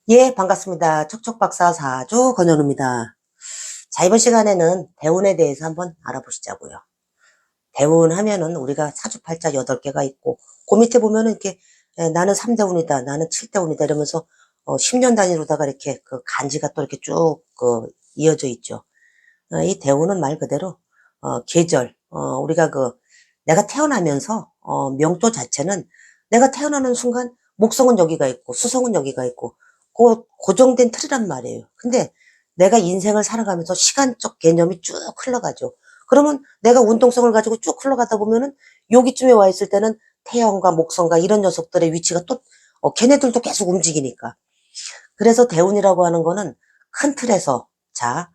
예, 반갑습니다. 척척박사 4주 권현우입니다. 자, 이번 시간에는 대운에 대해서 한번 알아보시자고요. 대운 하면은 우리가 사주팔자 8개가 있고, 그 밑에 보면은 이렇게 나는 3대운이다, 나는 7대운이다 이러면서 10년 단위로다가 이렇게 그 간지가 또 이렇게 쭉 이어져 있죠. 이 대운은 말 그대로 계절, 우리가 내가 태어나면서 명조 자체는 내가 태어나는 순간 목성은 여기가 있고 수성은 여기가 있고 고정된 틀이란 말이에요. 근데 내가 인생을 살아가면서 시간적 개념이 쭉 흘러가죠. 그러면 내가 운동성을 가지고 쭉 흘러가다 보면은 여기쯤에 와 있을 때는 태양과 목성과 이런 녀석들의 위치가 또 걔네들도 계속 움직이니까. 그래서 대운이라고 하는 거는 큰 틀에서 자,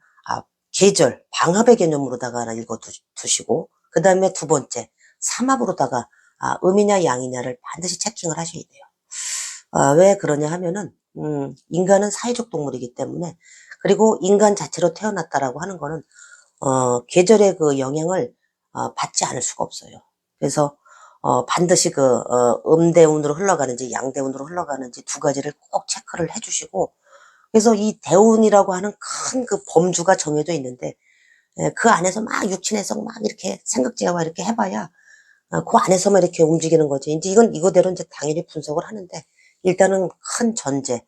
계절, 방합의 개념으로다가 하나 읽어두시고 그 다음에 두 번째 삼합으로다가 음이냐 양이냐를 반드시 체킹을 하셔야 돼요. 왜 그러냐 하면은 인간은 사회적 동물이기 때문에, 그리고 인간 자체로 태어났다라고 하는 거는 계절의 그 영향을 받지 않을 수가 없어요. 그래서 반드시 음대운으로 흘러가는지 양대운으로 흘러가는지 두 가지를 꼭 체크를 해주시고, 그래서 이 대운이라고 하는 큰 그 범주가 정해져 있는데, 그 안에서 막 육친해석 막 이렇게 생각지와 이렇게 해봐야 그 안에서만 이렇게 움직이는 거지. 이제 이건 이거대로 이제 당연히 분석을 하는데, 일단은 큰 전제,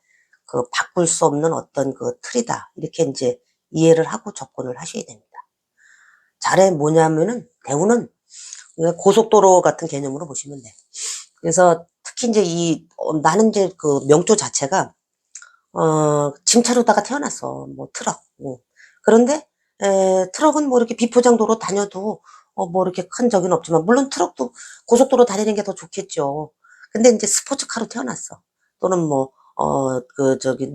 바꿀 수 없는 어떤 그 틀이다, 이렇게 이제 이해를 하고 접근을 하셔야 됩니다. 잘해 뭐냐면은 대운은 고속도로 같은 개념으로 보시면 돼. 그래서 특히 이제 나는 이제 그 명조 자체가 짐차로다가 태어났어. 뭐 트럭. 그런데 트럭은 뭐 이렇게 비포장도로 다녀도 뭐 이렇게 큰 적은 없지만, 물론 트럭도 고속도로 다니는 게 더 좋겠죠. 근데 이제 스포츠카로 태어났어. 또는 뭐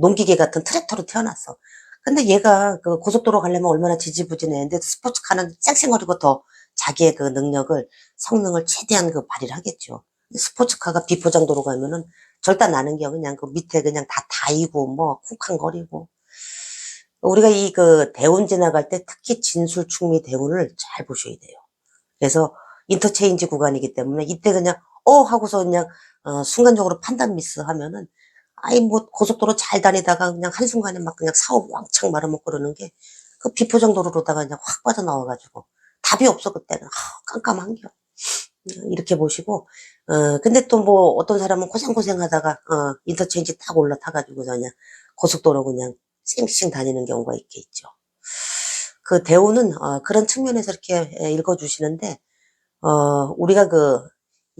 농기계 같은 트랙터로 태어났어. 근데 얘가 그 고속도로 가려면 얼마나 지지부진했는데, 스포츠카는 쌩쌩거리고 더 자기의 그 능력을, 성능을 최대한 발휘를 하겠죠. 스포츠카가 비포장도로 가면은 절단 나는 게 그냥 그 밑에 그냥 다 다이고 뭐 쿵쾅거리고. 우리가 대운 지나갈 때 특히 진술충미 대운을 잘 보셔야 돼요. 그래서 인터체인지 구간이기 때문에 이때 그냥 하고서 그냥 순간적으로 판단 미스 하면은, 아이 뭐 고속도로 잘 다니다가 그냥 한순간에 막 그냥 사고 왕창 말아먹고 그러는 게, 그 비포장도로로다가 그냥 확 빠져나와가지고 답이 없어 그때는. 깜깜한겨. 이렇게 보시고, 근데 또 뭐 어떤 사람은 고생고생 하다가 인터체인지 딱 올라타가지고 그냥 고속도로 그냥 쌩쌩 다니는 경우가 있겠죠. 그 대우는 그런 측면에서 이렇게 읽어주시는데, 우리가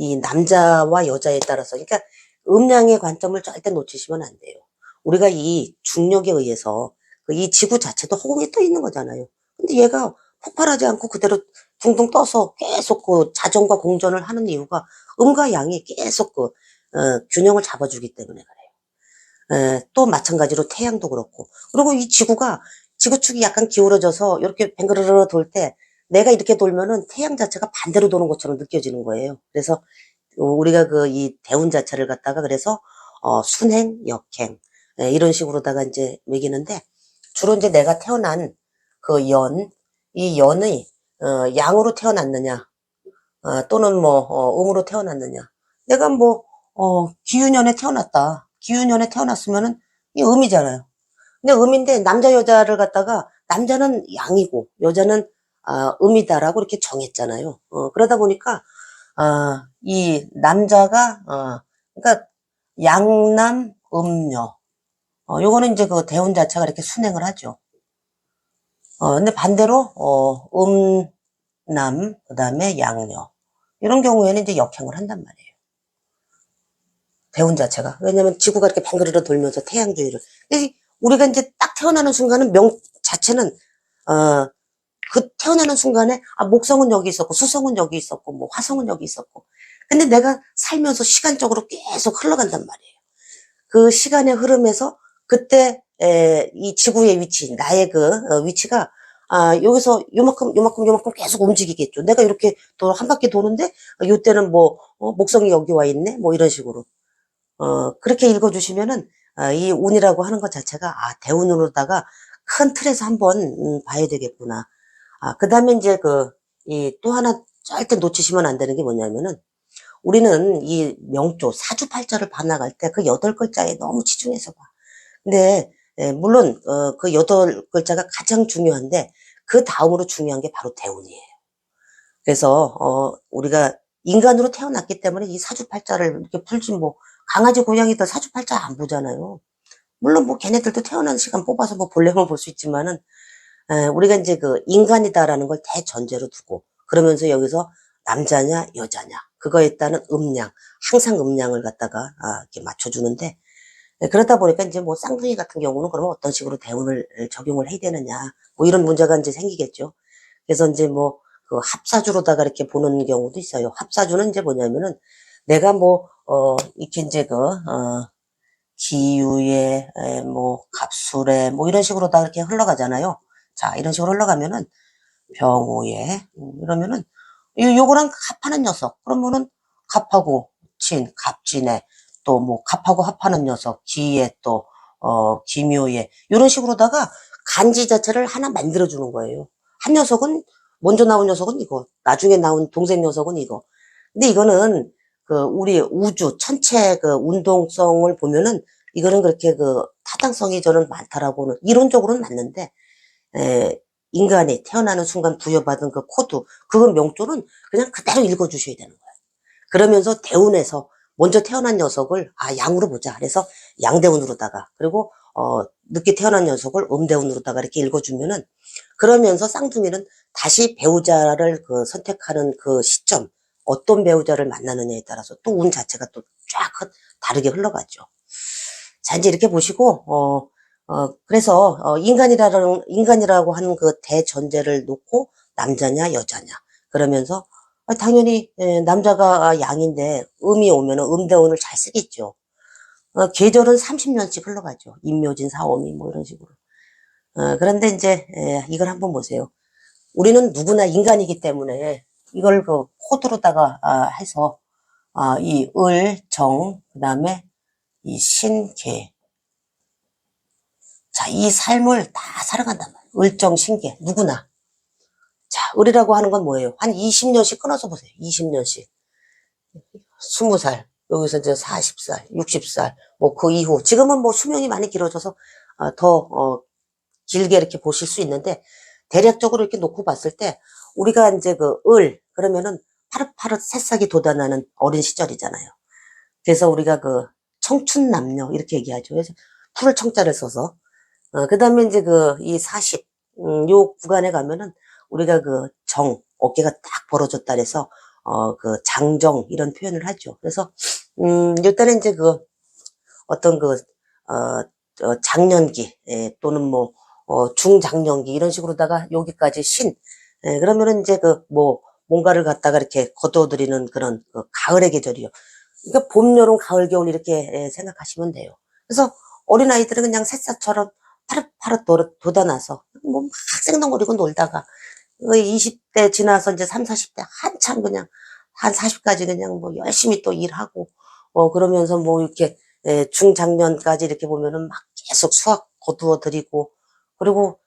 이 남자와 여자에 따라서, 그러니까 음양의 관점을 절대 놓치시면 안 돼요. 우리가 이 중력에 의해서 이 지구 자체도 허공에 떠 있는 거잖아요. 근데 얘가 폭발하지 않고 그대로 둥둥 떠서 계속 자전과 공전을 하는 이유가 음과 양이 계속 균형을 잡아주기 때문에 그래요. 또 마찬가지로 태양도 그렇고, 그리고 이 지구축이 약간 기울어져서 이렇게 뱅그르르 돌 때, 내가 이렇게 돌면은 태양 자체가 반대로 도는 것처럼 느껴지는 거예요. 그래서 우리가 이 대운 자체를 갖다가 그래서 순행, 역행, 이런 식으로다가 이제 매기는데, 주로 이제 내가 태어난 이 연의 양으로 태어났느냐, 또는 뭐 음으로 태어났느냐. 내가 뭐 기유년에 태어났다. 기유년에 태어났으면은 이 음이잖아요. 근데 음인데 남자 여자를 갖다가 남자는 양이고 여자는 음이다라고 이렇게 정했잖아요. 그러다 보니까 이 남자가 그러니까 양남 음녀, 요거는 이제 그 대운 자체가 이렇게 순행을 하죠. 근데 반대로 음남 그다음에 양녀, 이런 경우에는 이제 역행을 한단 말이에요. 대운 자체가. 왜냐면 지구가 이렇게 뱅그르르 돌면서 태양 주위를. 우리가 이제 딱 태어나는 순간은 명 자체는 태어나는 순간에 목성은 여기 있었고 수성은 여기 있었고 뭐 화성은 여기 있었고. 근데 내가 살면서 시간적으로 계속 흘러간단 말이에요. 그 시간의 흐름에서 그때 이 지구의 위치, 나의 위치가 여기서 요만큼 계속 움직이겠죠. 내가 이렇게 또 한 바퀴 도는데 요때는 뭐 목성이 여기 와 있네 뭐 이런 식으로. 그렇게 읽어주시면은, 이 운이라고 하는 것 자체가, 대운으로다가 큰 틀에서 한번, 봐야 되겠구나. 그 다음에 이제 또 하나 절대 놓치시면 안 되는 게 뭐냐면은, 우리는 이 명조, 사주팔자를 봐나갈 때 그 8글자에 너무 치중해서 봐. 근데 물론 그 8글자가 가장 중요한데 그 다음으로 중요한 게 바로 대운이에요. 그래서 우리가 인간으로 태어났기 때문에 이 사주팔자를 이렇게 풀지 뭐 강아지 고양이들 사주팔자 안 보잖아요. 물론 뭐 걔네들도 태어나는 시간 뽑아서 뭐 보려면 볼 수 있지만은 우리가 이제 그 인간이다라는 걸 대전제로 두고 그러면서 여기서 남자냐 여자냐 그거에 따른 음양 항상 음양을 갖다가 이렇게 맞춰주는데 그러다 보니까 이제 뭐 쌍둥이 같은 경우는 그러면 어떤 식으로 대운을 적용을 해야 되느냐 뭐 이런 문제가 이제 생기겠죠. 그래서 이제 뭐 그 합사주로다가 이렇게 보는 경우도 있어요. 합사주는 이제 뭐냐면은 내가 뭐 이렇게 이제 기유에 뭐 갑술에 뭐 이런 식으로 다 이렇게 흘러가잖아요. 자, 이런 식으로 흘러가면은 병오에 이러면은 요거랑 합하는 녀석 그러면은 갑하고 진, 갑진에 또 뭐 갑하고 합하는 녀석 기에 또 기묘에 이런 식으로다가 간지 자체를 하나 만들어 주는 거예요. 한 녀석은 먼저 나온 녀석은 이거, 나중에 나온 동생 녀석은 이거. 근데 이거는 그 우리 우주 전체 그 운동성을 보면은 이거는 그렇게 그 타당성이 저는 많다라고는 이론적으로는 맞는데 에, 인간이 태어나는 순간 부여받은 그 코드, 그건 명조는 그냥 그대로 읽어주셔야 되는 거예요. 그러면서 대운에서 먼저 태어난 녀석을 양으로 보자. 그래서 양대운으로다가 그리고 늦게 태어난 녀석을 음대운으로다가 이렇게 읽어주면은 그러면서 쌍둥이는 다시 배우자를 그 선택하는 그 시점 어떤 배우자를 만나느냐에 따라서 또 운 자체가 또 쫙 다르게 흘러가죠. 자, 이제 이렇게 보시고, 그래서, 인간이라고 하는 그 대전제를 놓고, 남자냐, 여자냐. 그러면서, 당연히, 남자가 양인데, 음이 오면은 음대운을 잘 쓰겠죠. 계절은 30년씩 흘러가죠. 임묘진, 사오미, 뭐 이런 식으로. 그런데 이제, 이걸 한번 보세요. 우리는 누구나 인간이기 때문에, 이걸 그 코드로다가, 해서, 이 을, 정, 그 다음에 이 신, 계. 자, 이 삶을 다 살아간단 말이에요. 을정신계, 누구나. 자, 을이라고 하는 건 뭐예요? 한 20년씩 끊어서 보세요. 20년씩. 20살, 여기서 이제 40살, 60살, 뭐 그 이후. 지금은 뭐 수명이 많이 길어져서 더 길게 이렇게 보실 수 있는데, 대략적으로 이렇게 놓고 봤을 때, 우리가 이제 그 그러면은 파릇파릇 새싹이 돋아나는 어린 시절이잖아요. 그래서 우리가 그 청춘 남녀, 이렇게 얘기하죠. 그래서 풀을 청자를 써서. 그 다음에 이제 이 40, 요 구간에 가면은 우리가 그 어깨가 딱 벌어졌다 그래서, 그 장정, 이런 표현을 하죠. 그래서, 요때는 이제 어떤 장년기, 또는 뭐, 중장년기, 이런 식으로다가 여기까지 그러면은 이제 뭔가를 갖다가 이렇게 거둬들이는 그런 가을의 계절이요. 그러니까 봄, 여름, 가을, 겨울 이렇게 생각하시면 돼요. 그래서 어린아이들은 그냥 새싹처럼 파릇파릇 돋아나서 뭐 막 생동거리고 놀다가 20대 지나서 이제 3, 40대 한참 그냥 한 40까지 그냥 뭐 열심히 또 일하고 그러면서 뭐 이렇게 중장년까지 이렇게 보면은 막 계속 수학 거두어 들이고 그리고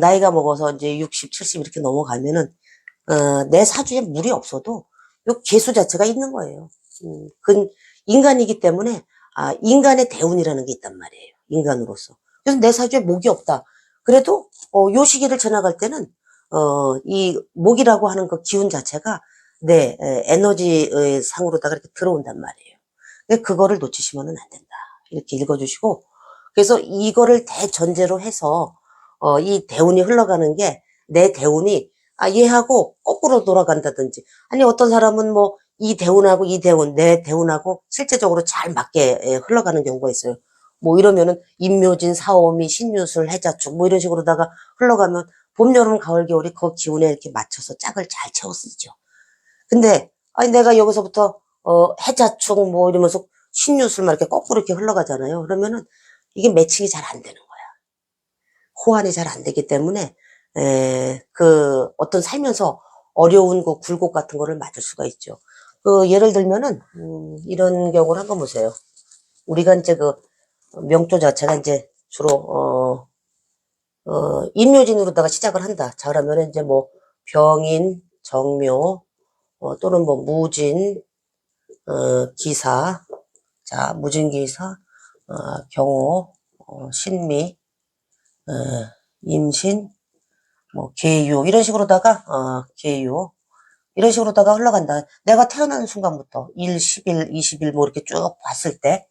나이가 먹어서 이제 60, 70 이렇게 넘어가면은 내 사주에 물이 없어도 요 개수 자체가 있는 거예요. 그 인간이기 때문에 인간의 대운이라는 게 있단 말이에요. 인간으로서. 그래서 내 사주에 목이 없다. 그래도 요 시기를 지나갈 때는 이 목이라고 하는 그 기운 자체가 내 에너지 상으로다가 이렇게 들어온단 말이에요. 근데 그거를 놓치시면 안 된다. 이렇게 읽어주시고 그래서 이거를 대전제로 해서 이 대운이 흘러가는 게 내 대운이 얘하고 거꾸로 돌아간다든지 아니 어떤 사람은 뭐 이 대운하고 이 대운 내 대운하고 실제적으로 잘 맞게 흘러가는 경우가 있어요. 뭐 이러면은 임묘진, 사오미, 신유술, 해자축 뭐 이런 식으로다가 흘러가면 봄, 여름, 가을, 겨울이 그 기운에 이렇게 맞춰서 짝을 잘 채워 쓰죠. 근데 아니 내가 여기서부터 해자축 뭐 이러면서 신유술만 이렇게 거꾸로 이렇게 흘러가잖아요. 그러면은 이게 매칭이 잘 안 되는 거야. 호환이 잘 안 되기 때문에 어떤 살면서 어려운 그 굴곡 같은 거를 맞을 수가 있죠. 예를 들면은 이런 경우를 한번 보세요. 우리가 이제 명조 자체가 이제 주로 인묘진으로다가 시작을 한다. 자 그러면 이제 뭐 병인, 정묘 또는 뭐 무진, 기사, 자 무진기사, 경호, 신미, 어, 임신, 뭐, 계유, 이런 식으로다가, 계유, 이런 식으로다가 흘러간다. 내가 태어나는 순간부터 1, 10일, 20일 뭐 이렇게 쭉 봤을 때,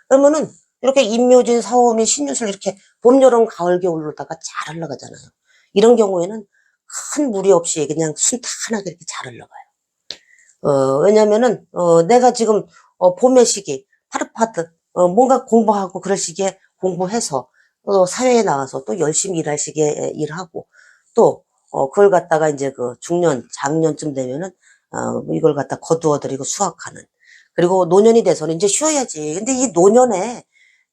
그러면은 이렇게 임묘진, 사오미, 신유술 이렇게 봄, 여름, 가을, 겨울로다가 잘 흘러가잖아요. 이런 경우에는 큰 무리 없이 그냥 순탄하게 이렇게 잘 흘러가요. 왜냐면은, 내가 지금, 봄의 시기, 파릇파릇, 뭔가 공부하고 그럴 시기에 공부해서, 사회에 나와서 또 열심히 일할 시기에 일하고, 또, 그걸 갖다가 이제 그 중년, 장년쯤 되면은, 이걸 갖다 거두어들이고 수확하는. 그리고 노년이 돼서는 이제 쉬어야지. 근데 이 노년에,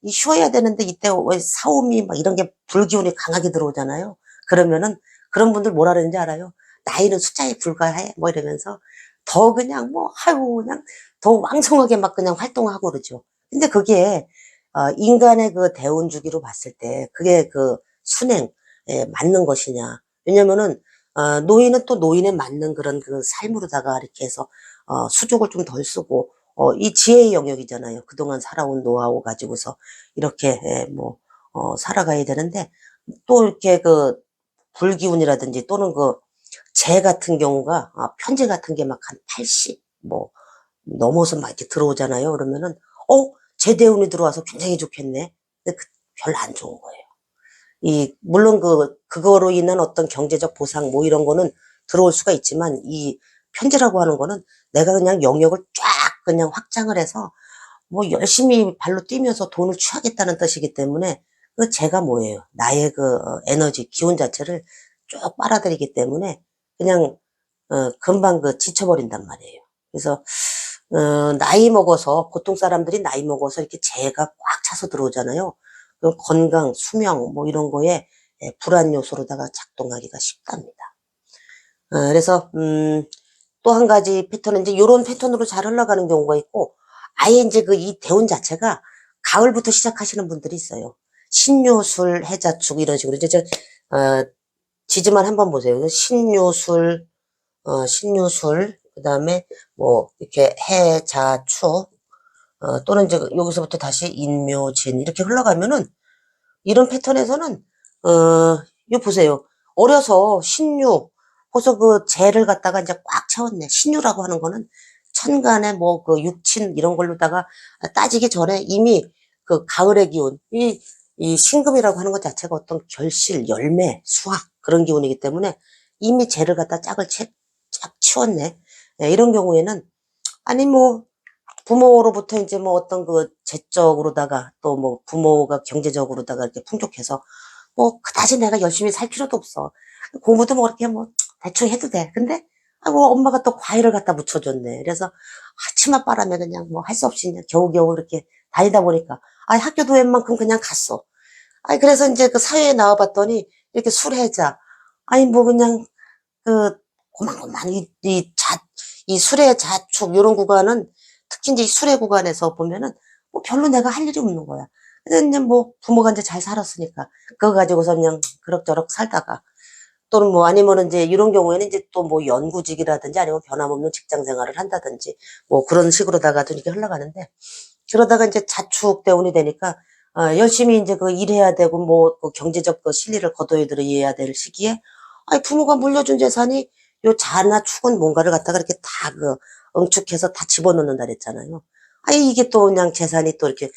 이 쉬어야 되는데 이때 왜 사오미 막 이런 게 불기운이 강하게 들어오잖아요. 그러면은 그런 분들 뭐라 그러는지 알아요? 나이는 숫자에 불과해. 뭐 이러면서 더 그냥 뭐, 아이고, 그냥 더 왕성하게 막 그냥 활동하고 그러죠. 근데 그게, 인간의 그 대운 주기로 봤을 때, 그게 그 순행에 맞는 것이냐. 왜냐면은, 노인은 또 노인에 맞는 그런 그 삶으로다가 이렇게 해서, 수족을 좀 덜 쓰고, 이 지혜의 영역이잖아요. 그동안 살아온 노하우 가지고서 이렇게, 뭐, 살아가야 되는데, 또 이렇게 그 불기운이라든지 또는 그 재 같은 경우가 편재 같은 게 막 한 80, 뭐 넘어서 막 이렇게 들어오잖아요. 그러면은 재대운이 들어와서 굉장히 좋겠네. 근데 별로 안 좋은 거예요. 물론 그거로 인한 어떤 경제적 보상 뭐 이런 거는 들어올 수가 있지만 이 편재라고 하는 거는 내가 그냥 영역을 쫙 그냥 확장을 해서 뭐 열심히 발로 뛰면서 돈을 취하겠다는 뜻이기 때문에 그 재가 뭐예요? 나의 그 에너지, 기운 자체를 쭉 빨아들이기 때문에 그냥 금방 지쳐버린단 말이에요. 그래서 나이 먹어서 보통 사람들이 나이 먹어서 이렇게 재가 꽉 차서 들어오잖아요. 그럼 건강, 수명 뭐 이런 거에 불안 요소로다가 작동하기가 쉽답니다. 그래서 또 한 가지 패턴은 이제 요런 패턴으로 잘 흘러가는 경우가 있고 아예 이제 이 대운 자체가 가을부터 시작하시는 분들이 있어요. 신유술, 해자축 이런 식으로 이제 지지만 한번 보세요. 신유술, 그 다음에 뭐, 이렇게 해, 자, 축, 또는 이제 여기서부터 다시 인묘진, 이렇게 흘러가면은, 이런 패턴에서는, 이거 보세요. 어려서 신유, 벌써 그 재를 갖다가 이제 꽉 채웠네. 신유라고 하는 거는 천간에 뭐 그 육친 이런 걸로다가 따지기 전에 이미 그 가을의 기운, 이 신금이라고 하는 것 자체가 어떤 결실, 열매, 수확 그런 기운이기 때문에 이미 재를 갖다 쫙 치웠네. 예, 이런 경우에는 아니 뭐 부모로부터 이제 뭐 어떤 그 재적으로다가 또 뭐 부모가 경제적으로다가 이렇게 풍족해서 뭐 그다지 내가 열심히 살 필요도 없어. 공부도 뭐 이렇게 뭐 대충 해도 돼. 근데 아이고 엄마가 또 과일을 갖다 묻혀줬네. 그래서 치맛바람에 그냥 뭐 할 수 없이 그냥 겨우겨우 이렇게 다니다 보니까 학교도 웬만큼 그냥 갔어. 그래서 이제 그 사회에 나와봤더니 이렇게 술해자. 뭐 그냥 그 고만고만 이 술의 자축 요런 구간은 특히 이제 이 술의 구간에서 보면은 뭐 별로 내가 할 일이 없는 거야. 근데 이제 뭐 부모가 이제 잘 살았으니까 그거 가지고서 그냥 그럭저럭 살다가 또는 뭐 아니면은 이제 이런 경우에는 이제 또 뭐 연구직이라든지 아니면 변함없는 직장 생활을 한다든지 뭐 그런 식으로다가도 이렇게 흘러가는데 그러다가 이제 자축 대운이 되니까 열심히 이제 그 일해야 되고 뭐 그 경제적 그 실리를 거둬야 될 시기에 부모가 물려준 재산이 요 자나 축은 뭔가를 갖다가 이렇게 다 응축해서 다 집어넣는다 그랬잖아요. 이게 또 그냥 재산이 또 이렇게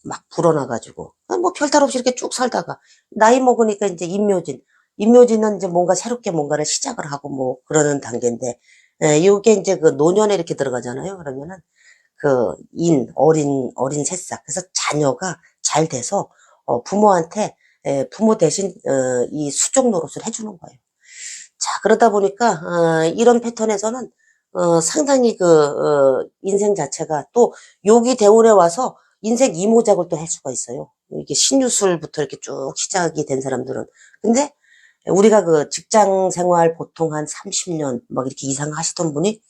막 불어나가지고 뭐 별탈 없이 이렇게 쭉 살다가 나이 먹으니까 이제 임묘진은 이제 뭔가 새롭게 뭔가를 시작을 하고 뭐 그러는 단계인데 요게 이제 그 노년에 이렇게 들어가잖아요. 그러면은 어린 새싹. 그래서 자녀가 잘 돼서, 부모한테, 부모 대신, 이 수족 노릇을 해주는 거예요. 자, 그러다 보니까, 이런 패턴에서는, 상당히 인생 자체가 또, 여기 대운에 와서 인생 이모작을 또 할 수가 있어요. 이게 신유술부터 이렇게 쭉 시작이 된 사람들은. 근데, 우리가 직장 생활 보통 한 30년, 막 이렇게 이상 하시던 분이,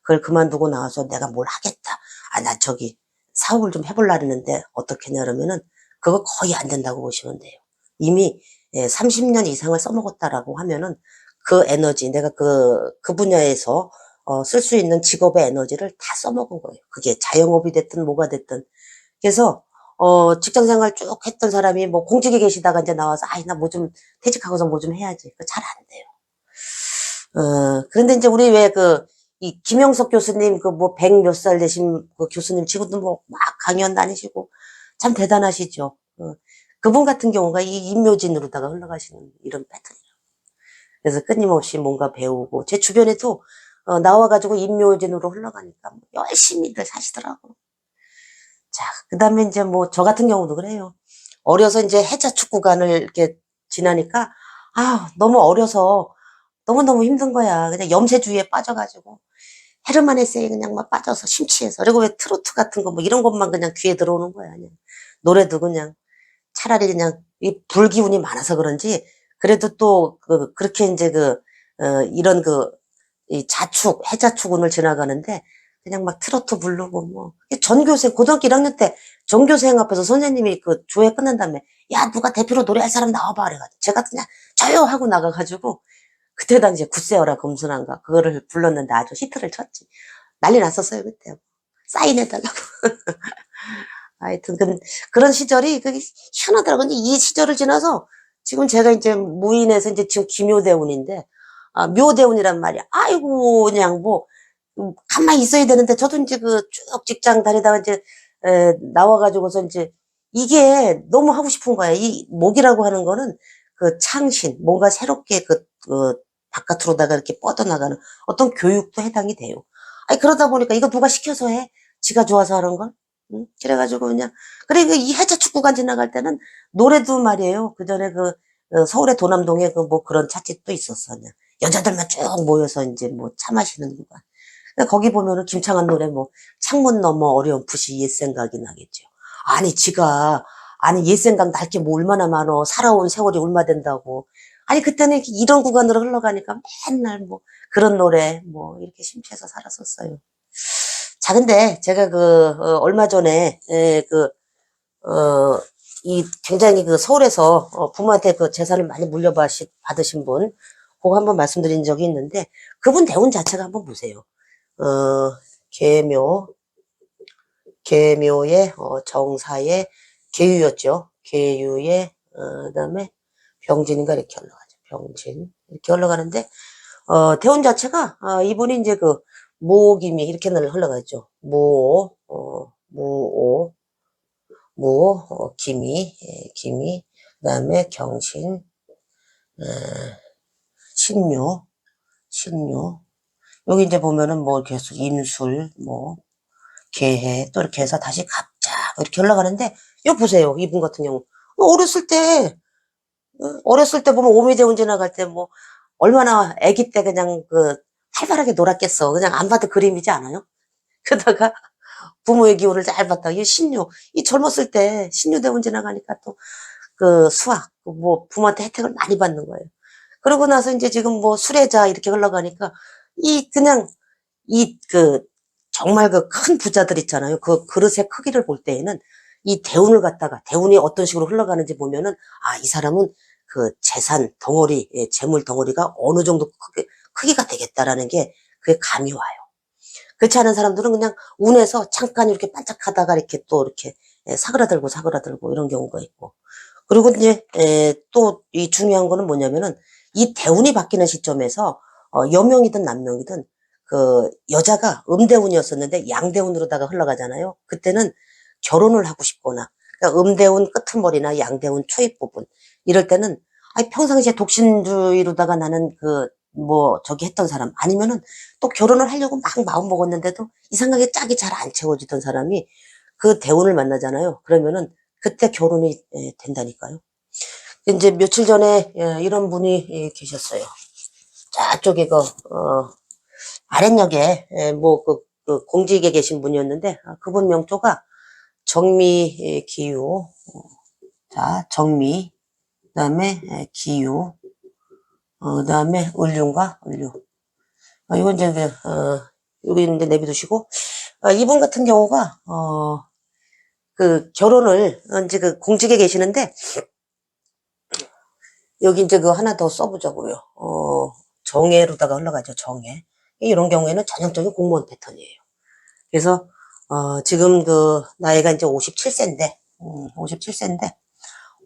그걸 그만두고 나와서 내가 뭘 하겠다. 나 사업을 좀 해보려고 했는데 어떻게 했냐 그러면은 그거 거의 안 된다고 보시면 돼요. 이미 30년 이상을 써먹었다라고 하면은 그 에너지, 내가 그 분야에서 쓸 수 있는 직업의 에너지를 다 써먹은 거예요. 그게 자영업이 됐든 뭐가 됐든. 그래서 직장 생활 쭉 했던 사람이 뭐 공직에 계시다가 이제 나와서, 아이, 나 뭐 좀 퇴직하고서 뭐 좀 해야지. 그거 잘 안 돼요. 그런데 이제 우리 왜 이 김영석 교수님, 그 뭐 백 몇 살 되신 그 교수님 지금도 뭐 막 강연 다니시고 참 대단하시죠. 그분 같은 경우가 이 임묘진으로다가 흘러가시는 이런 패턴이에요. 그래서 끊임없이 뭔가 배우고, 제 주변에도 나와가지고 임묘진으로 흘러가니까 뭐 열심히들 사시더라고. 자, 그 다음에 이제 뭐 저 같은 경우도 그래요. 어려서 이제 해자 축구관을 이렇게 지나니까, 아, 너무 어려서 너무너무 힘든 거야. 그냥 염세주의에 빠져가지고. 헤르만 헤세에 그냥 막 빠져서 심취해서. 그리고 왜 트로트 같은 거 뭐 이런 것만 그냥 귀에 들어오는 거야. 그냥. 노래도 그냥 차라리 그냥 이 불기운이 많아서 그런지, 그래도 또 그렇게 이제 이런 이 해자축운을 지나가는데 그냥 막 트로트 부르고 뭐. 전교생, 고등학교 1학년 때 전교생 앞에서 선생님이 그 조회 끝난 다음에, 야, 누가 대표로 노래할 사람 나와봐. 그래가지고 제가 그냥 저요 하고 나가가지고, 그때 당시에 굿세어라 금순환가 그거를 불렀는데 아주 히트를 쳤지. 난리 났었어요, 그때. 사인해달라고. 하여튼, 그런 시절이 그게 희한하더라고요. 근데 이 시절을 지나서 지금 제가 이제 무인에서 이제 지금 기묘대운인데, 묘대운이란 말이야. 아이고, 그냥 뭐, 가만히 있어야 되는데, 저도 이제 쭉 직장 다니다가 이제, 나와가지고서 이제, 이게 너무 하고 싶은 거야. 이 목이라고 하는 거는 창신, 뭔가 새롭게 바깥으로다가 이렇게 뻗어나가는 어떤 교육도 해당이 돼요. 아니, 그러다 보니까 이거 누가 시켜서 해? 지가 좋아서 하는 걸? 응? 그래가지고 그냥, 그래, 이 해자 축구관 지나갈 때는 노래도 말이에요. 그 전에 서울의 도남동에 뭐 그런 찻집도 있었어. 그냥. 여자들만 쭉 모여서 이제 뭐 차 마시는 구간. 거기 보면은 김창완 노래 뭐, 창문 너머 어려운 푸시 옛 생각이 나겠죠. 아니, 아니, 옛 생각 날 게 뭐 얼마나 많어. 살아온 세월이 얼마 된다고. 아니, 그때는 이런 구간으로 흘러가니까 맨날 뭐, 그런 노래, 뭐, 이렇게 심취해서 살았었어요. 자, 근데 제가 얼마 전에, 이 굉장히 서울에서 부모한테 재산을 많이 받으신 분, 그거 한번 말씀드린 적이 있는데, 그분 대운 자체가 한번 보세요. 계묘, 계묘의, 정사의 계유였죠. 계유의, 그 다음에 병진인가 이렇게 흘러가죠. 병진. 이렇게 흘러가는데, 대운 자체가, 이분이 이제 모기미 이렇게 흘러가죠. 무오, 기미, 기미, 그 다음에 경신, 신유, 신유. 여기 이제 보면은 뭐 계속 인술, 뭐, 개해, 또 이렇게 해서 다시 갑작 이렇게 올라가는데, 이거 보세요. 이분 같은 경우. 어렸을 때 보면 오미대운 지나갈 때 뭐, 얼마나 아기 때 그냥 활발하게 놀았겠어. 그냥 안 봐도 그림이지 않아요? 그러다가 부모의 기운을 잘 받다가, 이 젊었을 때 신유대운 지나가니까 또 수학, 뭐 부모한테 혜택을 많이 받는 거예요. 그러고 나서 이제 지금 뭐 수레자 이렇게 흘러가니까, 그냥 이 정말 큰 부자들 있잖아요. 그릇의 크기를 볼 때에는 이 대운이 어떤 식으로 흘러가는지 보면은, 이 사람은 재산 덩어리, 재물 덩어리가 어느 정도 크기가 되겠다라는 게 그게 감이 와요. 그렇지 않은 사람들은 그냥 운에서 잠깐 이렇게 반짝하다가 이렇게 또 이렇게 사그라들고 이런 경우가 있고. 그리고 이제 또 이 중요한 거는 뭐냐면은, 이 대운이 바뀌는 시점에서 여명이든 남명이든 여자가 음대운이었었는데 양대운으로다가 흘러가잖아요. 그때는 결혼을 하고 싶거나, 그러니까 음대운 끄트머리나 양대운 초입 부분 이럴 때는, 평상시에 독신주의로다가 나는 저기 했던 사람, 아니면은 또 결혼을 하려고 막 마음 먹었는데도 이상하게 짝이 잘 안 채워지던 사람이 그 대운을 만나잖아요. 그러면은 그때 결혼이 된다니까요. 이제 며칠 전에 이런 분이 계셨어요. 저쪽에 아랫역에 공직에 계신 분이었는데, 그분 명조가 정미 기유. 자, 정미, 그다음에 기유, 그다음에 을륜과 을류. 이건 이제 여기 이제 내비두시고, 이분 같은 경우가 결혼을 이제 공직에 계시는데, 여기 이제 하나 더 써보자고요. 정해로다가 흘러가죠. 정해. 이런 경우에는 전형적인 공무원 패턴이에요. 그래서 지금 나이가 이제 57세인데 57세인데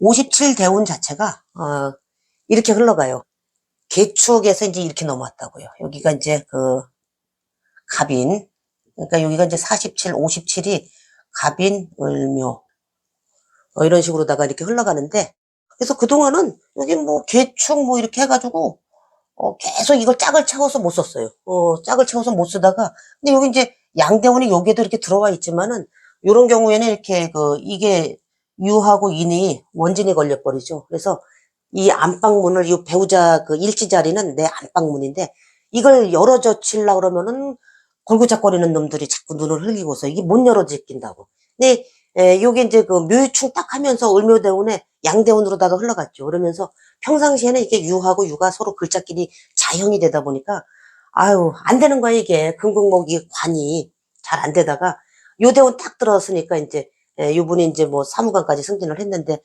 57 대운 자체가 이렇게 흘러가요. 개축에서 이제 이렇게 넘어왔다고요. 여기가 이제 그 갑인, 그러니까 여기가 이제 47, 57이 갑인, 을묘 이런 식으로다가 이렇게 흘러가는데, 그래서 그동안은 여기 뭐 개축 뭐 이렇게 해가지고 계속 이걸 짝을 채워서 못 썼어요. 짝을 채워서 못 쓰다가, 근데 여기 이제 양대운이 여기에도 이렇게 들어와 있지만은, 요런 경우에는 이렇게 이게 유하고 인이 원진이 걸려버리죠. 그래서 이 안방문을, 이 배우자 그 일지 자리는 내 안방문인데, 이걸 열어젖히려고 그러면은 골고작거리는 놈들이 자꾸 눈을 흘기고서 이게 못 열어젖힌다고. 근데, 요게 이제 그 묘유충 딱 하면서 을묘대운에 양대운으로다가 흘러갔죠. 그러면서 평상시에는 이게 유하고 유가 서로 글자끼리 자형이 되다 보니까, 아유, 안 되는 거야, 이게. 금극목이 관이 잘 안 되다가, 요 대운 딱 들어왔으니까 이제, 요분이 이제 뭐 사무관까지 승진을 했는데,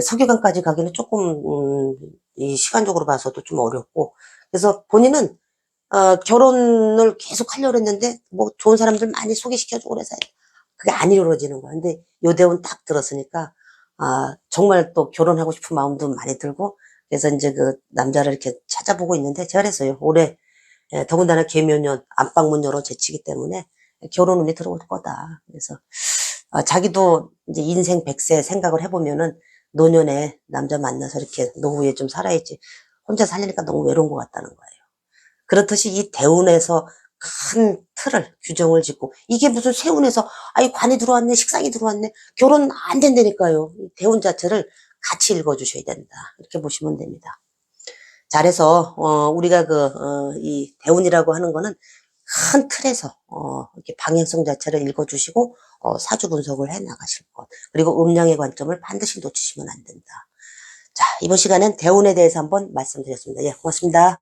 서기관까지 가기는 조금, 이 시간적으로 봐서도 좀 어렵고, 그래서 본인은, 결혼을 계속 하려고 했는데, 뭐 좋은 사람들 많이 소개시켜주고 그래서 그게 안 이루어지는 거야. 근데 요 대운 딱 들었으니까, 정말 또 결혼하고 싶은 마음도 많이 들고, 그래서 이제 그 남자를 이렇게 찾아보고 있는데, 제가 그랬어요. 올해, 더군다나 계묘년 안방문 열어 제치기 때문에 결혼운이 들어올 거다. 그래서, 자기도 이제 인생 100세 생각을 해보면은 노년에 남자 만나서 이렇게 노후에 좀 살아야지. 혼자 살려니까 너무 외로운 것 같다는 거예요. 그렇듯이 이 대운에서 큰 틀을, 규정을 짓고, 이게 무슨 세운에서, 아이, 관이 들어왔네, 식상이 들어왔네, 결혼 안 된다니까요. 이 대운 자체를 같이 읽어주셔야 된다. 이렇게 보시면 됩니다. 잘해서, 우리가 이 대운이라고 하는 거는 큰 틀에서, 이렇게 방향성 자체를 읽어주시고, 사주 분석을 해 나가실 것. 그리고 음양의 관점을 반드시 놓치시면 안 된다. 자, 이번 시간엔 대운에 대해서 한번 말씀드렸습니다. 예, 고맙습니다.